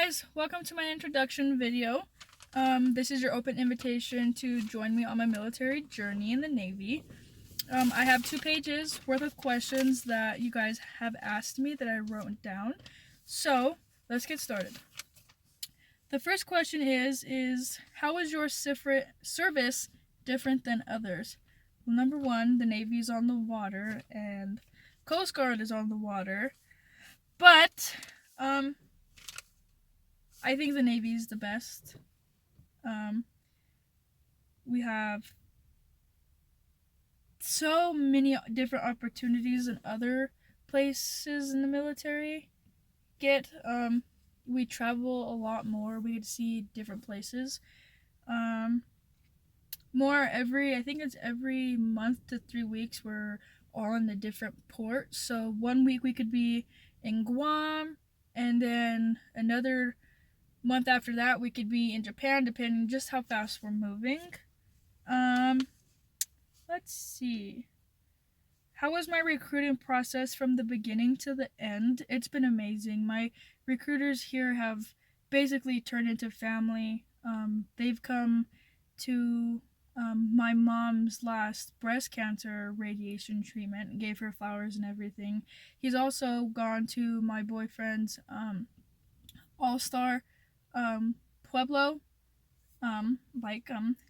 guys, welcome to my introduction video. This is your open invitation to join me on my military journey in the Navy. I have 2 pages worth of questions that you guys have asked me that I wrote down. So, let's get started. The first question is how is your service different than others? Well, number 1, the Navy is on the water and Coast Guard is on the water. But, I think the Navy is the best. We have so many different opportunities in other places in the military get. We travel a lot more. We get to see different places. I think it's every month to 3 weeks we're all in a different port. So 1 week we could be in Guam, and then another month after that we could be in Japan, depending just how fast we're moving. Let's see. How was my recruiting process from the beginning to the end? It's been amazing. My recruiters here have basically turned into family. They've come to my mom's last breast cancer radiation treatment, gave her flowers and everything. He's also gone to my boyfriend's all-star Pueblo,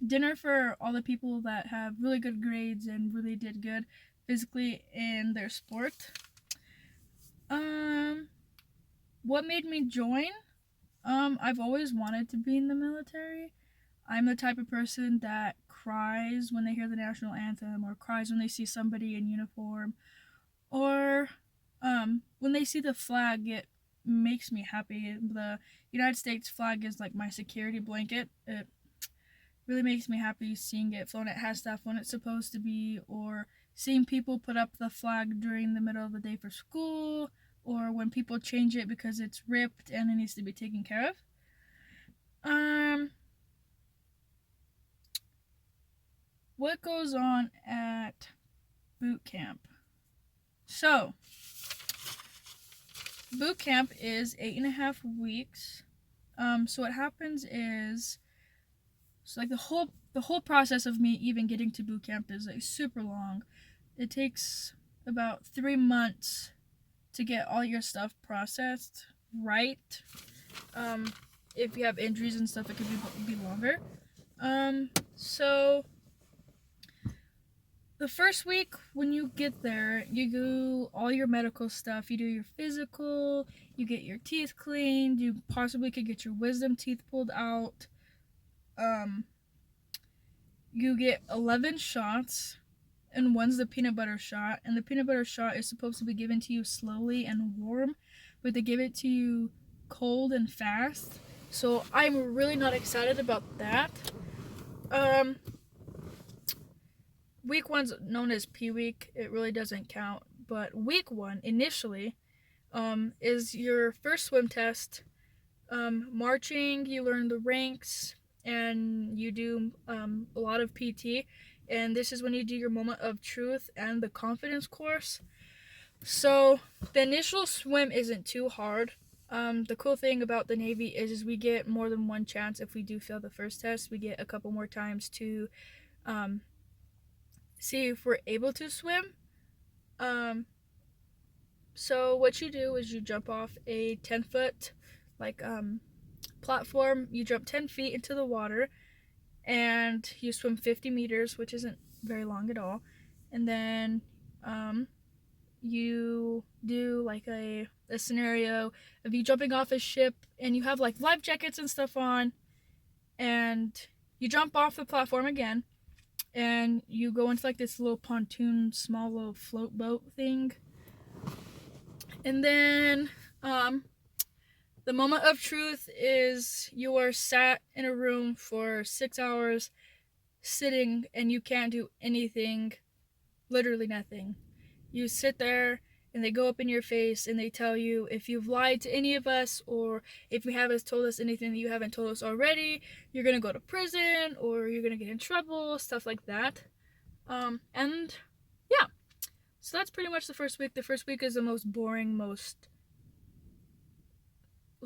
dinner for all the people that have really good grades and really did good physically in their sport. What made me join? I've always wanted to be in the military. I'm the type of person that cries when they hear the national anthem, or cries when they see somebody in uniform, or when they see the flag. It makes me happy. The United States flag is like my security blanket. It really makes me happy seeing it flown at half staff when it's supposed to be, or seeing people put up the flag during the middle of the day for school, or when people change it because it's ripped and it needs to be taken care of. What goes on at boot camp? So, boot camp is 8.5 weeks. So what happens is, like the whole process of me even getting to boot camp is like super long. It takes about 3 months to get all your stuff processed right. If you have injuries and stuff, it could be longer. So the first week when you get there, you do all your medical stuff. You do your physical, you get your teeth cleaned, you possibly could get your wisdom teeth pulled out. You get 11 shots, and one's the peanut butter shot. And the peanut butter shot is supposed to be given to you slowly and warm, but they give it to you cold and fast. So I'm really not excited about that. Week 1's known as P week. It really doesn't count. But week 1 initially is your first swim test. Marching, you learn the ranks, and you do a lot of PT. And this is when you do your moment of truth and the confidence course. So the initial swim isn't too hard. The cool thing about the Navy is we get more than one chance. If we do fail the first test, we get a couple more times to see if we're able to swim. So what you do is you jump off a 10-foot platform. You jump 10 feet into the water, and you swim 50 meters, which isn't very long at all. And then you do like a scenario of you jumping off a ship, and you have like life jackets and stuff on, and you jump off the platform again, and you go into like this little pontoon, small little float boat thing. And then the moment of truth is you are sat in a room for 6 hours sitting, and you can't do anything, literally nothing. You sit there, and they go up in your face and they tell you if you've lied to any of us, or if you haven't told us anything that you haven't told us already, you're gonna go to prison, or you're gonna get in trouble, stuff like that. And yeah, so that's pretty much the first week. The first week is the most boring, most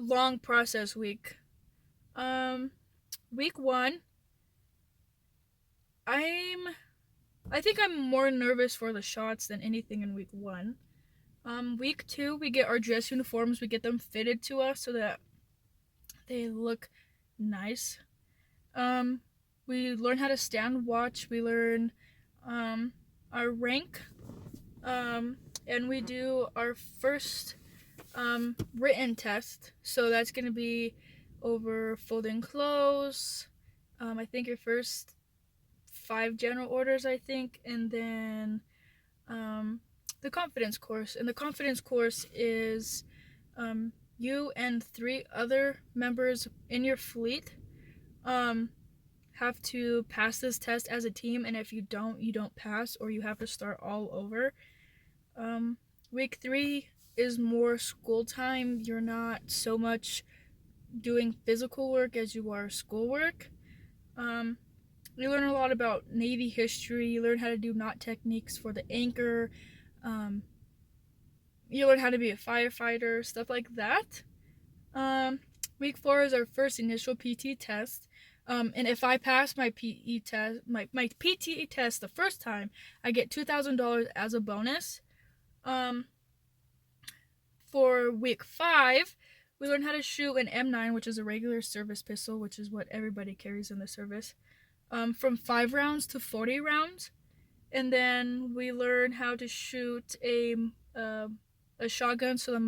long process week. Week 1, I'm I think I'm more nervous for the shots than anything in week 1. Week 2, we get our dress uniforms. We get them fitted to us so that they look nice. We learn how to stand watch. We learn our rank. And we do our first written test. So that's going to be over folding clothes. I think your first 5 general orders, I think, and then the confidence course. And the confidence course is you and 3 other members in your fleet have to pass this test as a team, and if you don't pass, or you have to start all over. Week 3 is more school time. You're not so much doing physical work as you are schoolwork. You learn a lot about Navy history. You learn how to do knot techniques for the anchor. You learn how to be a firefighter, stuff like that. Week 4 is our first initial PT test. And if I pass my PE test, my PTE test the first time, I get $2,000 as a bonus. For week 5, we learn how to shoot an M9, which is a regular service pistol, which is what everybody carries in the service, from 5 rounds to 40 rounds. And then we learn how to shoot a shotgun, so the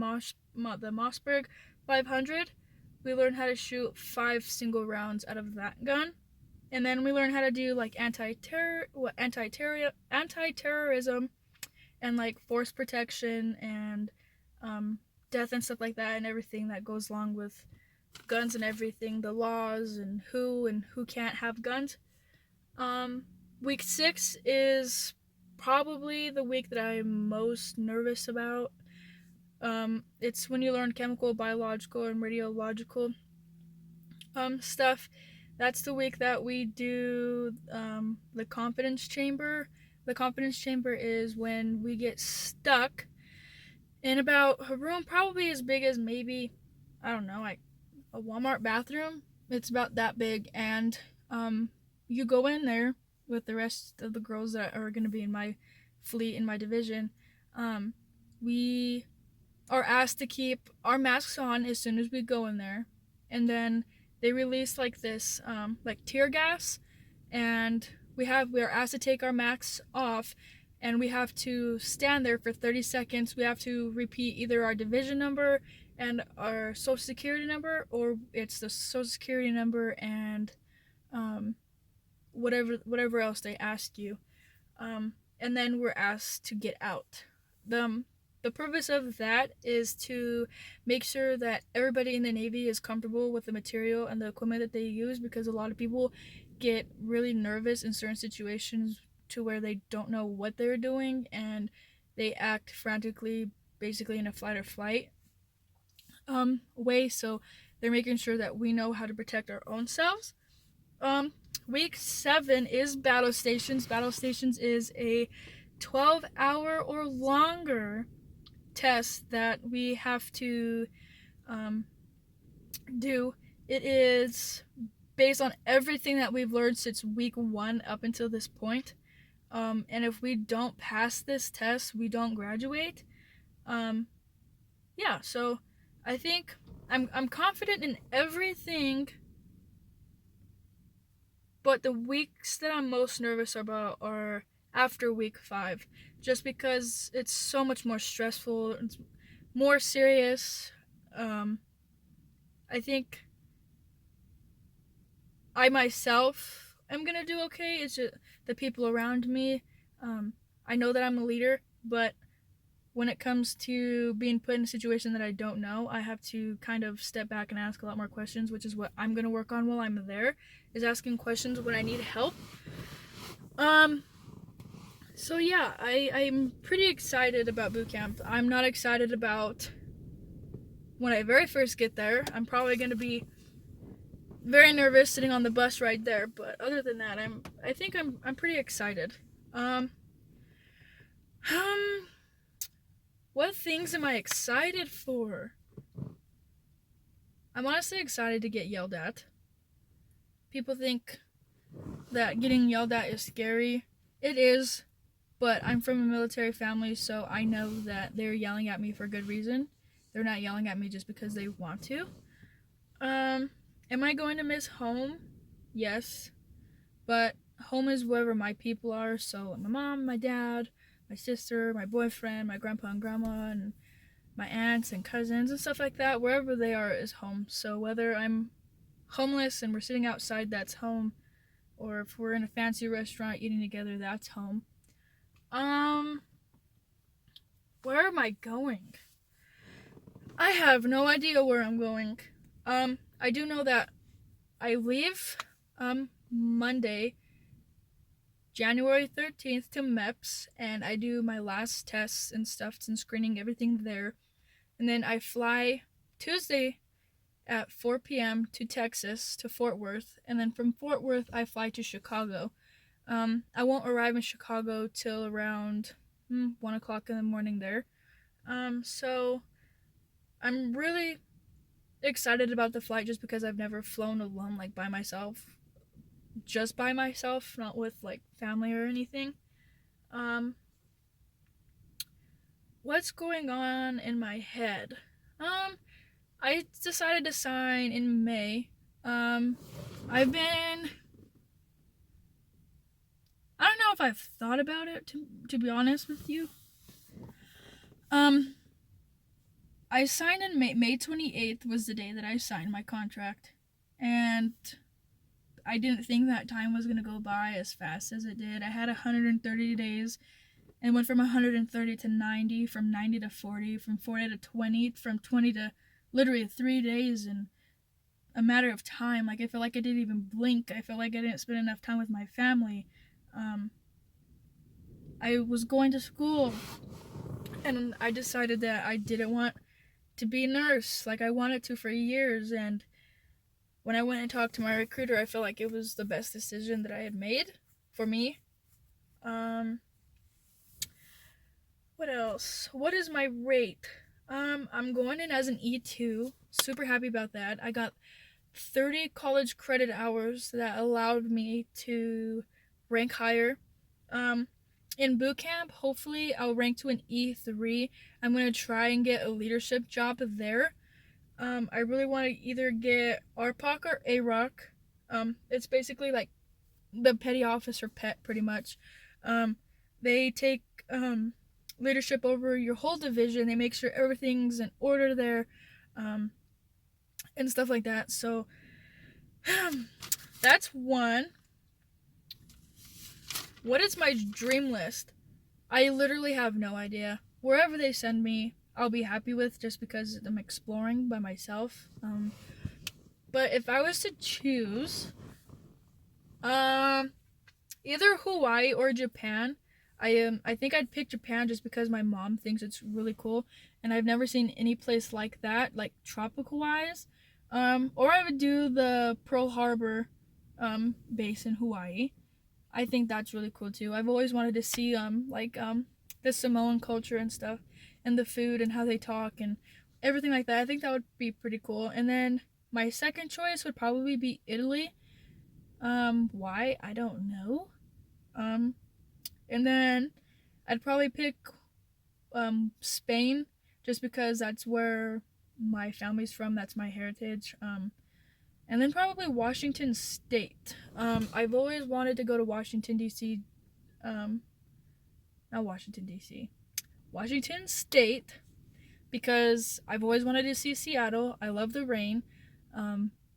Mossberg 500. We learn how to shoot 5 single rounds out of that gun. And then we learn how to do like anti-terrorism and like force protection and death and stuff like that, and everything that goes along with guns and everything, the laws and who can't have guns. Week 6 is probably the week that I'm most nervous about. It's when you learn chemical, biological, and radiological stuff. That's the week that we do the confidence chamber. The confidence chamber is when we get stuck in about a room probably as big as maybe, I don't know, like a Walmart bathroom. It's about that big, and you go in there with the rest of the girls that are going to be in my fleet, in my division. We are asked to keep our masks on as soon as we go in there, and then they release like this like tear gas, and we are asked to take our masks off, and we have to stand there for 30 seconds. We have to repeat either our division number and our social security number, or it's the social security number and whatever else they ask you. And then we're asked to get out. The purpose of that is to make sure that everybody in the Navy is comfortable with the material and the equipment that they use, because a lot of people get really nervous in certain situations to where they don't know what they're doing, and they act frantically, basically in a fight or flight way. So they're making sure that we know how to protect our own selves. Week 7 is battle stations. Battle stations is a 12-hour or longer test that we have to do. It is based on everything that we've learned since week 1 up until this point. And if we don't pass this test, we don't graduate. Yeah, so I think I'm confident in everything, but the weeks that I'm most nervous about are after week 5, just because it's so much more stressful, it's more serious. I think I myself am gonna do okay. It's just the people around me. I know that I'm a leader, but when it comes to being put in a situation that I don't know, I have to kind of step back and ask a lot more questions, which is what I'm gonna work on while I'm there, is asking questions when I need help. So yeah, I'm pretty excited about boot camp. I'm not excited about when I very first get there. I'm probably gonna be very nervous sitting on the bus right there, but other than that, I think I'm pretty excited. What things am I excited for? I'm honestly excited to get yelled at. People think that getting yelled at is scary. It is, but I'm from a military family, so I know that they're yelling at me for good reason. They're not yelling at me just because they want to. Am I going to miss home? Yes, but home is wherever my people are. So my mom, my dad, my sister, my boyfriend, my grandpa and grandma, and my aunts and cousins and stuff like that. Wherever they are is home. So whether I'm homeless and we're sitting outside, that's home. Or if we're in a fancy restaurant eating together, that's home. Um, where am I going? I have no idea where I'm going. I do know that I leave Monday, January 13th to MEPS, and I do my last tests and stuff and screening everything there. And then I fly Tuesday at 4 p.m. to Texas, to Fort Worth, and then from Fort Worth I fly to Chicago. I won't arrive in Chicago till around 1 o'clock in the morning there. So I'm really excited about the flight just because I've never flown alone, like by myself. Just by myself, not with like family or anything. Um, what's going on in my head? I decided to sign in May. I've been. I don't know if I've thought about it, to be honest with you. I signed in May 28th was the day that I signed my contract. And I didn't think that time was going to go by as fast as it did. I had 130 days and went from 130 to 90, from 90 to 40, from 40 to 20, from 20 to literally 3 days in a matter of time. Like, I feel like I didn't even blink. I felt like I didn't spend enough time with my family. I was going to school, and I decided that I didn't want to be a nurse like I wanted to for years. And when I went and talked to my recruiter, I felt like it was the best decision that I had made for me. What else? What is my rate? I'm going in as an E2. Super happy about that. I got 30 college credit hours that allowed me to rank higher. In Bootcamp, hopefully I'll rank to an E3. I'm going to try and get a leadership job there. I really want to either get RPOC or AROC. It's basically like the petty officer pet, pretty much. They take leadership over your whole division. They make sure everything's in order there, and stuff like that. So that's one. What is my dream list? I literally have no idea. Wherever they send me, I'll be happy with, just because I'm exploring by myself. But if I was to choose, either Hawaii or Japan, I think I'd pick Japan just because my mom thinks it's really cool, and I've never seen any place like that, like tropical wise. Or I would do the Pearl Harbor base in Hawaii. I think that's really cool too. I've always wanted to see the Samoan culture and stuff, and the food and how they talk and everything like that. I think that would be pretty cool. And then my second choice would probably be Italy. Why? I don't know. And then I'd probably pick Spain, just because that's where my family's from. That's my heritage. And then probably Washington State. I've always wanted to go to Washington, D.C. Not Washington, D.C. Washington State, because I've always wanted to see Seattle. I love the rain.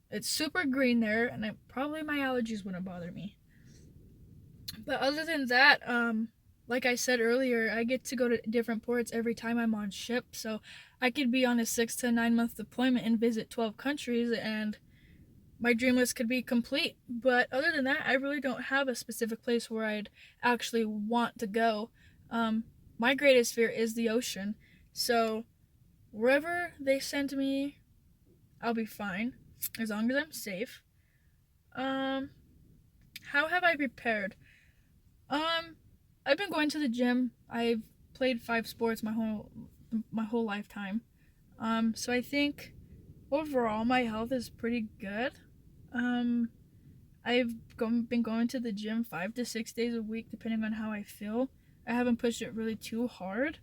It's super green there, and probably my allergies wouldn't bother me. But other than that, like I said earlier, I get to go to different ports every time I'm on ship, so I could be on a 6 to 9 month deployment and visit 12 countries, and my dream list could be complete. But other than that, I really don't have a specific place where I'd actually want to go. My greatest fear is the ocean, so wherever they send me, I'll be fine, as long as I'm safe. How have I prepared? I've been going to the gym. I've played 5 sports my whole lifetime. So I think overall, my health is pretty good. Um, been going to the gym 5 to 6 days a week, depending on how I feel. I haven't pushed it really too hard.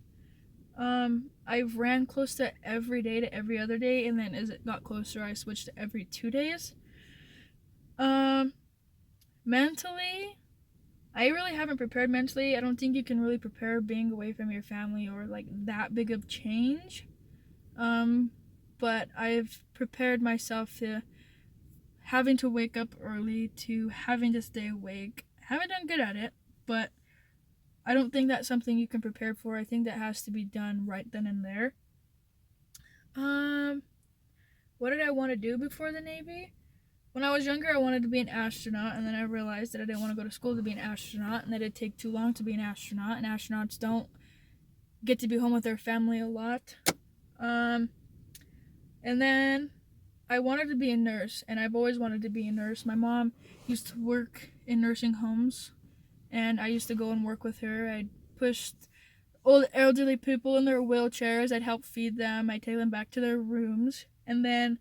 I've ran close to every day to every other day, and then as it got closer, I switched to every 2 days. Um, mentally, I really haven't prepared mentally. I don't think you can really prepare being away from your family or like that big of change. Um, but I've prepared myself to having to wake up early to having to stay awake. I haven't done good at it, but I don't think that's something you can prepare for. I think that has to be done right then and there. Um, what did I want to do before the Navy? When I was younger, I wanted to be an astronaut, and then I realized that I didn't want to go to school to be an astronaut, and that it'd take too long to be an astronaut, and astronauts don't get to be home with their family a lot. And then I wanted to be a nurse, and I've always wanted to be a nurse. My mom used to work in nursing homes, and I used to go and work with her. I'd pushed old elderly people in their wheelchairs. I'd help feed them. I'd take them back to their rooms. And then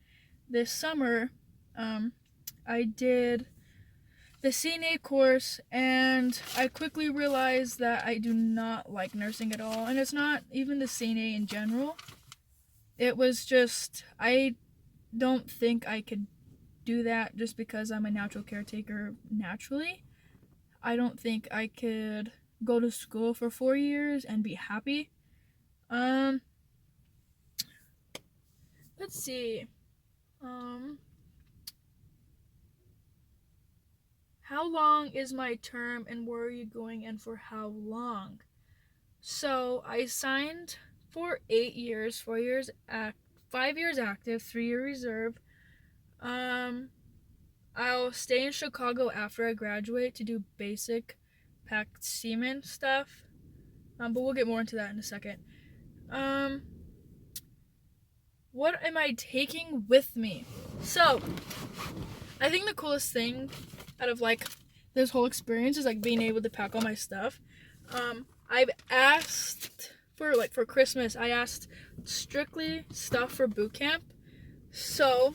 this summer, I did the CNA course, and I quickly realized that I do not like nursing at all. And it's not even the CNA in general. It was just, I don't think I could do that just because I'm a natural caretaker naturally. I don't think I could go to school for 4 years and be happy. Let's see. How long is my term and where are you going and for how long? So I signed for 8 years, 4 years 5 years active, 3-year reserve. I'll stay in Chicago after I graduate to do basic packed semen stuff. But we'll get more into that in a second. What am I taking with me? So, I think the coolest thing out of like this whole experience is like being able to pack all my stuff. I've asked for Christmas, I asked strictly stuff for Bootcamp. So,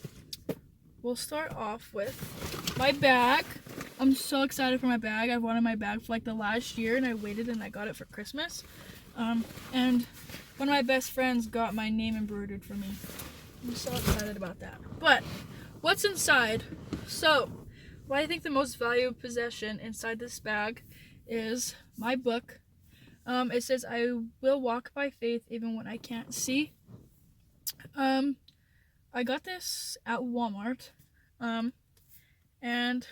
we'll start off with my bag. I'm so excited for my bag. I've wanted my bag for like the last year, and I waited and I got it for Christmas. And one of my best friends got my name embroidered for me. I'm so excited about that. But what's inside? So, what I think the most valuable possession inside this bag is my book. It says, I will walk by faith even when I can't see. I got this at Walmart. And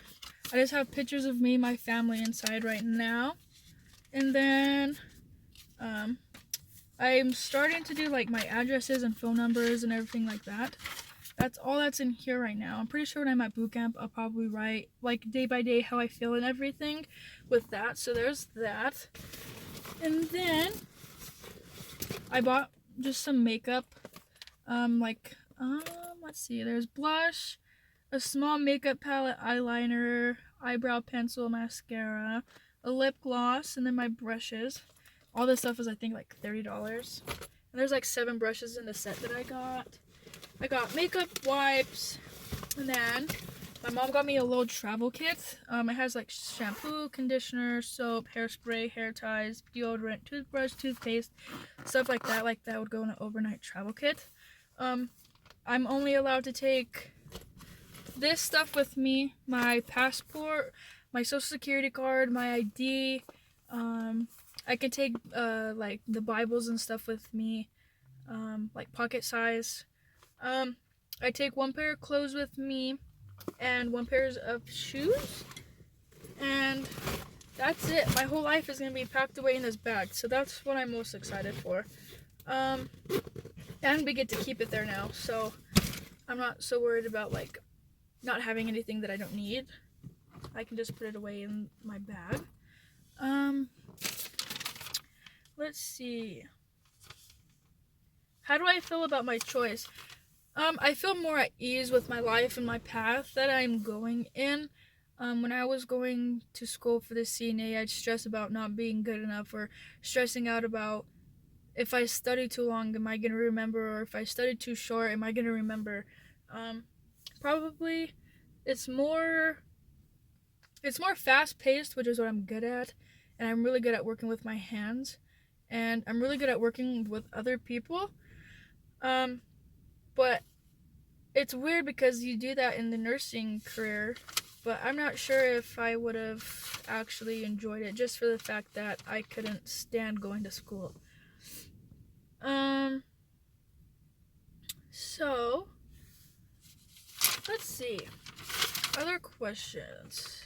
I just have pictures of me and my family inside right now. And then, I'm starting to do like my addresses and phone numbers and everything like that. That's all that's in here right now. I'm pretty sure when I'm at boot camp, I'll probably write like day by day how I feel and everything with that. So there's that. And then I bought just some makeup. Let's see. There's blush, a small makeup palette, eyeliner, eyebrow pencil, mascara, a lip gloss, and then my brushes. All this stuff is I think like $30. And there's like 7 brushes in the set that I got. I got makeup wipes, and then my mom got me a little travel kit. It has like shampoo, conditioner, soap, hairspray, hair ties, deodorant, toothbrush, toothpaste, stuff like that. Like that would go in an overnight travel kit. I'm only allowed to take this stuff with me: my passport, my social security card, my ID. I can take like the Bibles and stuff with me, like pocket size. I take 1 pair of clothes with me and 1 pair of shoes, and that's it. My whole life is gonna be packed away in this bag, so that's what I'm most excited for. And we get to keep it there now, so I'm not so worried about like not having anything that I don't need. I can just put it away in my bag. Let's see. How do I feel about my choice? I feel more at ease with my life and my path that I'm going in. When I was going to school for the CNA, I'd stress about not being good enough, or stressing out about if I study too long, am I going to remember, or if I study too short, am I going to remember? Probably it's more fast paced, which is what I'm good at, and I'm really good at working with my hands, and I'm really good at working with other people. Um, but it's weird because you do that in the nursing career, but I'm not sure if I would have actually enjoyed it just for the fact that I couldn't stand going to school. Um, so let's see. Other questions.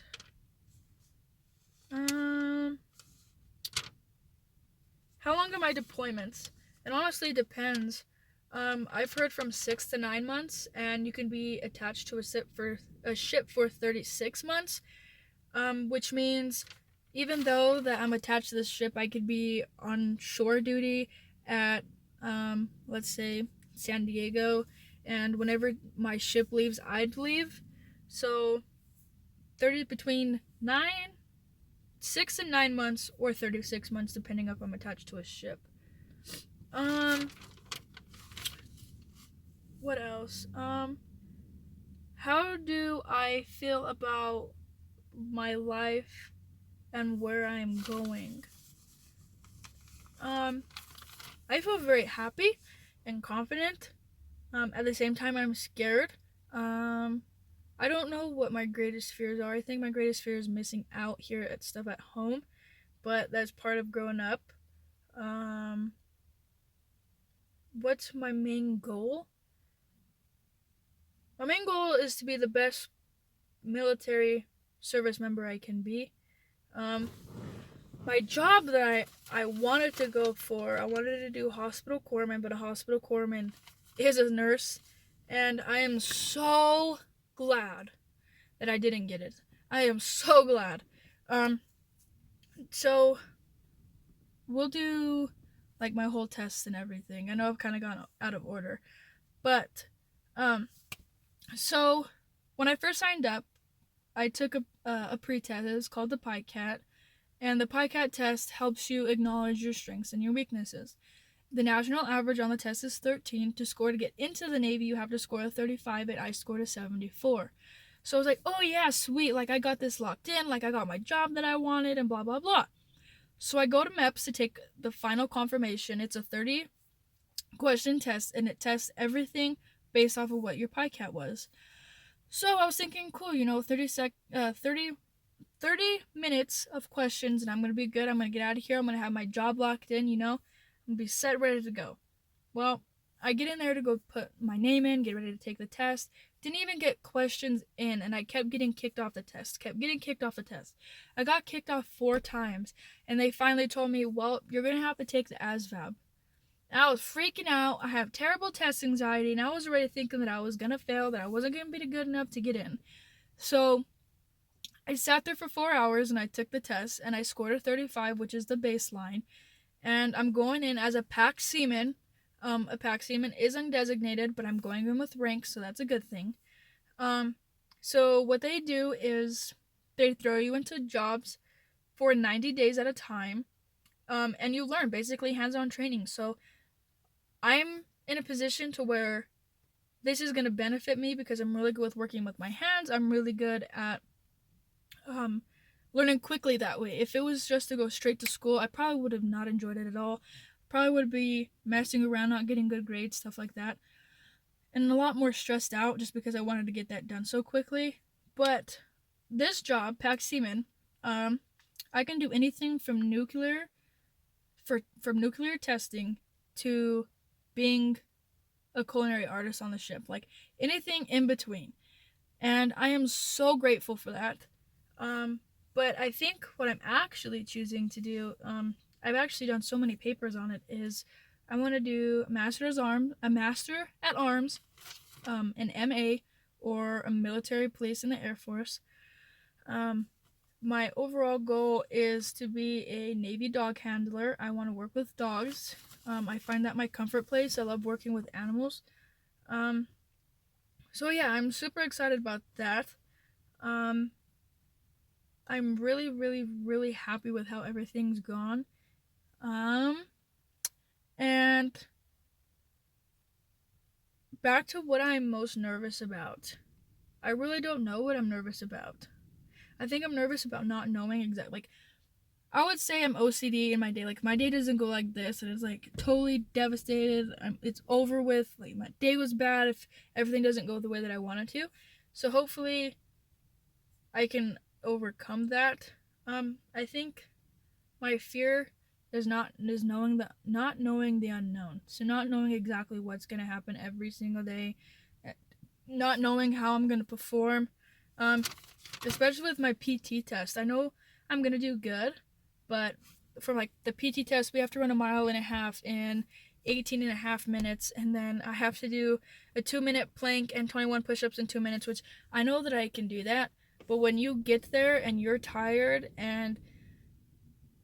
How long are my deployments? It honestly depends. I've heard from 6 to 9 months, and you can be attached to a ship for 36 months. Which means even though that I'm attached to this ship, I could be on shore duty at, let's say, San Diego, and whenever my ship leaves, I'd leave. So, between 6 and 9 months, or 36 months, depending if I'm attached to a ship. What else? How do I feel about my life and where I'm going? I feel very happy and confident. At the same time, I'm scared. I don't know what my greatest fears are. I think my greatest fear is missing out here at stuff at home, but that's part of growing up. What's my main goal? My main goal is to be the best military service member I can be. My job that I wanted to go for, I wanted to do hospital corpsman, but a hospital corpsman is a nurse, and I am so glad that I didn't get it. I am so glad. So we'll do like my whole test and everything. I know I've kind of gone out of order, but so when I first signed up, I took a pre-test. It's called the PICAT, and the PICAT test helps you acknowledge your strengths and your weaknesses. The national average on the test is 13. To score to get into the Navy, you have to score a 35, and I scored a 74. So I was like, oh yeah, sweet, like I got this locked in, like I got my job that I wanted, and blah, blah, blah. So I go to MEPS to take the final confirmation. It's a 30-question test, and it tests everything based off of what your PICAT was. So I was thinking, cool, 30 minutes of questions, and I'm going to be good. I'm going to get out of here. I'm going to have my job locked in, I'm going to be set, ready to go. Well, I get in there to go put my name in, get ready to take the test. Didn't even get questions in, and I kept getting kicked off the test. I got kicked off 4 times, and they finally told me, well, you're going to have to take the ASVAB. And I was freaking out. I have terrible test anxiety, and I was already thinking that I was going to fail, that I wasn't going to be good enough to get in. So I sat there for 4 hours, and I took the test, and I scored a 35, which is the baseline. And I'm going in as a PAC seaman. A PAC seaman is undesignated, but I'm going in with rank, so that's a good thing. So what they do is they throw you into jobs for 90 days at a time, and you learn basically hands-on training. So I'm in a position to where this is going to benefit me because I'm really good with working with my hands. I'm really good at learning quickly that way. If it was just to go straight to school, I probably would have not enjoyed it at all. Probably would be messing around, not getting good grades, stuff like that. And a lot more stressed out just because I wanted to get that done so quickly. But this job, PAC Seaman, I can do anything from nuclear testing to being a culinary artist on the ship. Like anything in between. And I am so grateful for that. But I think what I'm actually choosing to do, I've actually done so many papers on it, is I want to do a Master at Arms, an MA, or a military police in the Air Force. My overall goal is to be a Navy dog handler. I want to work with dogs. I find that my comfort place. I love working with animals. So yeah, I'm super excited about that. I'm really, really, really happy with how everything's gone. And back to what I'm most nervous about. I really don't know what I'm nervous about. I think I'm nervous about not knowing exactly. Like, I would say I'm OCD in my day. Like, my day doesn't go like this, and it's like totally devastated. It's over with. Like, my day was bad if everything doesn't go the way that I want it to. So hopefully, I can overcome that. I think my fear is not knowing the unknown. So not knowing exactly what's gonna happen every single day, not knowing how I'm gonna perform. Um, Especially with my PT test. I know I'm gonna do good, but for like the PT test, we have to run a mile and a half in 18 and a half minutes, and then I have to do a 2-minute plank and 21 push-ups in 2 minutes, which I know that I can do that. But when you get there and you're tired and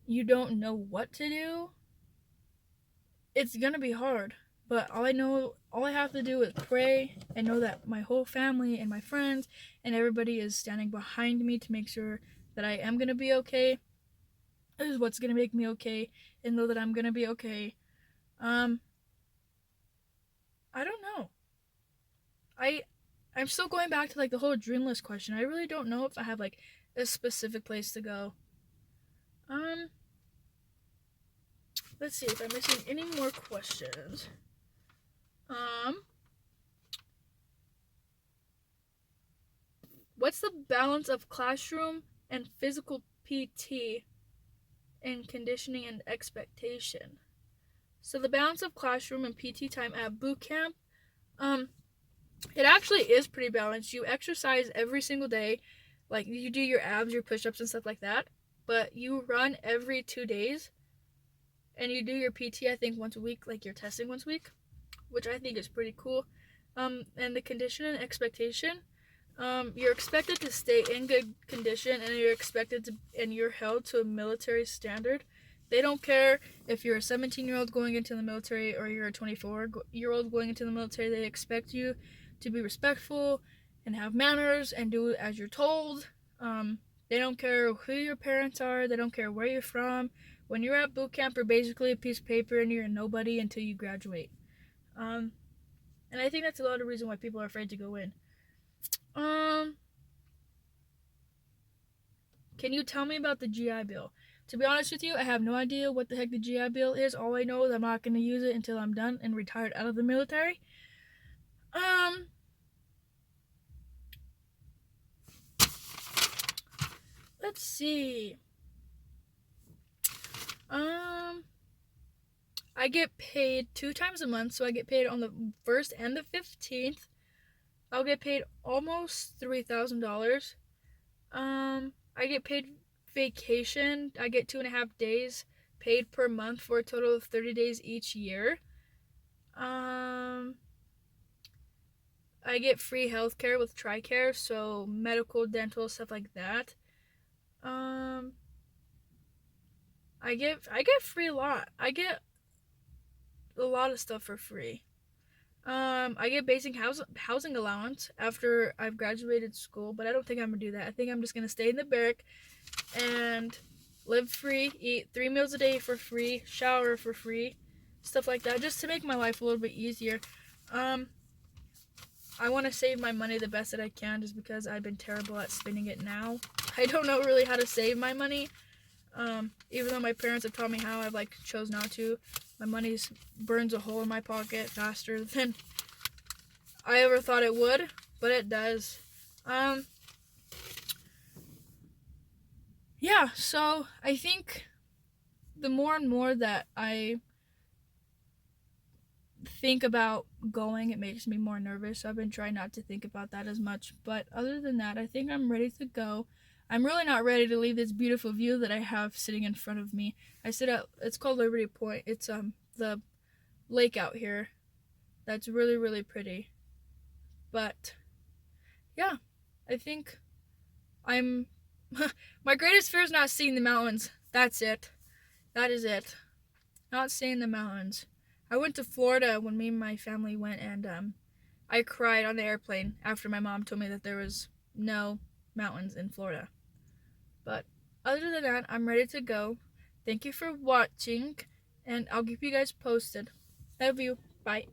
you don't know what to do, it's gonna be hard. But all I have to do is pray and know that my whole family and my friends and everybody is standing behind me to make sure that I am gonna be okay. This is what's gonna make me okay, and know that I'm gonna be okay. Um, I don't know. I I'm still going back to like the whole dream list question. I really don't know if I have like a specific place to go. Um, let's see if I'm missing any more questions. Um, what's the balance of classroom and physical PT in conditioning and expectation? So the balance of classroom and PT time at boot camp, it actually is pretty balanced. You exercise every single day, like you do your abs, your push-ups, and stuff like that. But you run every 2 days, and you do your PT I think once a week, like your testing once a week, which I think is pretty cool. And the condition and expectation, you're expected to stay in good condition, and you're held to a military standard. They don't care if you're a 17-year-old going into the military or you're a 24-year-old going into the military. They expect you to be respectful and have manners and do as you're told. They don't care who your parents are. They don't care where you're from. When you're at boot camp, you're basically a piece of paper and you're a nobody until you graduate. And I think that's a lot of reason why people are afraid to go in. Can you tell me about the GI Bill? To be honest with you, I have no idea what the heck the GI Bill is. All I know is I'm not going to use it until I'm done and retired out of the military. Let's see. I get paid 2 times a month, so I get paid on the 1st and the 15th. I'll get paid almost $3,000. I get paid vacation. I get 2.5 days paid per month for a total of 30 days each year. I get free healthcare with TRICARE, so medical, dental, stuff like that. I get free a lot. I get a lot of stuff for free. I get basic housing allowance after I've graduated school, but I don't think I'm gonna do that. I think I'm just gonna stay in the barrack and live free, eat 3 meals a day for free, shower for free, stuff like that, just to make my life a little bit easier. I want to save my money the best that I can, just because I've been terrible at spending it now. I don't know really how to save my money. Even though my parents have taught me how, I've chose not to. My money burns a hole in my pocket faster than I ever thought it would, but it does. Yeah, so I think the more and more that I think about going, it makes me more nervous. So I've been trying not to think about that as much. But other than that, I think I'm ready to go. I'm really not ready to leave this beautiful view that I have sitting in front of me. It's called Liberty Point. It's the lake out here. That's really, really pretty. But yeah, I think I'm my greatest fear is not seeing the mountains. That's it. That is it. Not seeing the mountains. I went to Florida when me and my family went, and I cried on the airplane after my mom told me that there was no mountains in Florida. But other than that, I'm ready to go. Thank you for watching, and I'll keep you guys posted. Love you. Bye.